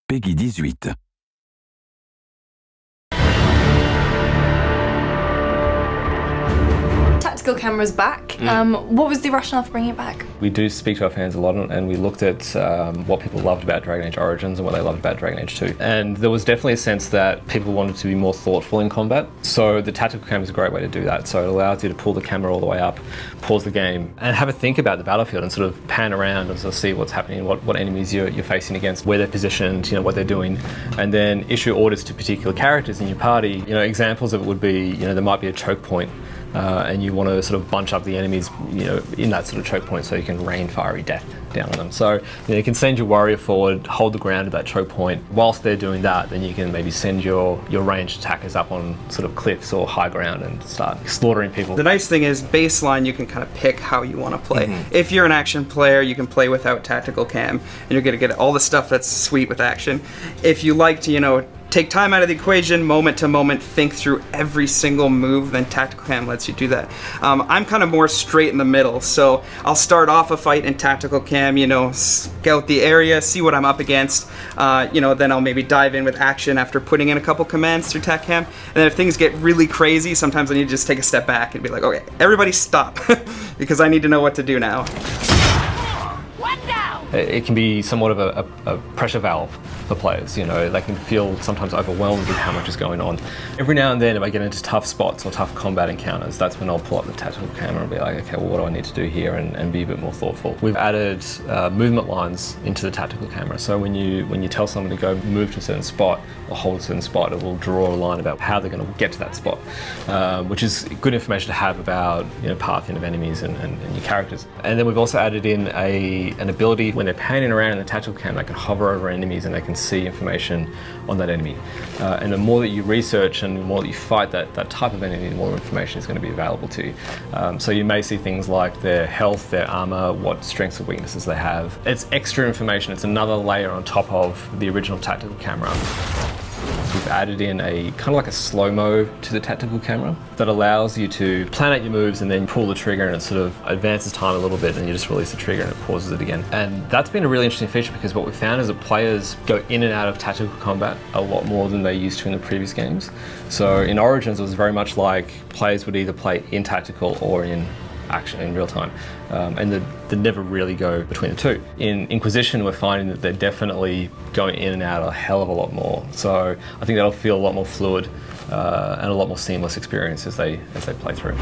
Peggy 18. Tactical camera's back. What was the rationale for bringing it back? We do speak to our fans a lot, and we looked at what people loved about Dragon Age Origins and what they loved about Dragon Age 2. And there was definitely a sense that people wanted to be more thoughtful in combat. So the tactical camera is a great way to do that. So it allows you to pull the camera all the way up, pause the game, and have a think about the battlefield and sort of pan around and sort of see what's happening, what enemies you're facing against, where they're positioned, what they're doing, and then issue orders to particular characters in your party. Examples of it would be, there might be a choke point. And you want to sort of bunch up the enemies, in that sort of choke point so you can rain fiery death down on them. So you can send your warrior forward, hold the ground at that choke point. Whilst they're doing that, then you can maybe send your ranged attackers up on sort of cliffs or high ground and start slaughtering people. The nice thing is, baseline, you can kind of pick how you want to play. If you're an action player, you can play without tactical cam, and you're going to get all the stuff that's sweet with action. If you like to, take time out of the equation, moment to moment, think through every single move, then tactical cam lets you do that. I'm kind of more straight in the middle, so I'll start off a fight in tactical cam, scout the area, see what I'm up against, then I'll maybe dive in with action after putting in a couple commands through tac cam, and then if things get really crazy, sometimes I need to just take a step back and be like, okay, everybody stop, because I need to know what to do now. It can be somewhat of a pressure valve for players. They can feel sometimes overwhelmed with how much is going on. Every now and then, if I get into tough spots or tough combat encounters, that's when I'll pull up the tactical camera and be like, okay, well, what do I need to do here, and be a bit more thoughtful. We've added movement lines into the tactical camera, so when you tell someone to go move to a certain spot or hold a certain spot, it will draw a line about how they're going to get to that spot, which is good information to have about pathing of enemies and your characters. And then we've also added in an ability when they're panning around in the tactical cam, they can hover over enemies and they can see information on that enemy. And the more that you research and the more that you fight that type of enemy, the more information is going to be available to you. So you may see things like their health, their armor, what strengths or weaknesses they have. It's extra information. It's another layer on top of the original tactical camera. We've added in a kind of like a slow-mo to the tactical camera that allows you to plan out your moves and then pull the trigger, and it sort of advances time a little bit, and you just release the trigger and it pauses it again. And that's been a really interesting feature, because what we found is that players go in and out of tactical combat a lot more than they used to in the previous games. So in Origins, it was very much like players would either play in tactical or in action in real time, and they never really go between the two. In Inquisition, we're finding that they're definitely going in and out a hell of a lot more. So I think that'll feel a lot more fluid and a lot more seamless experience as they play through.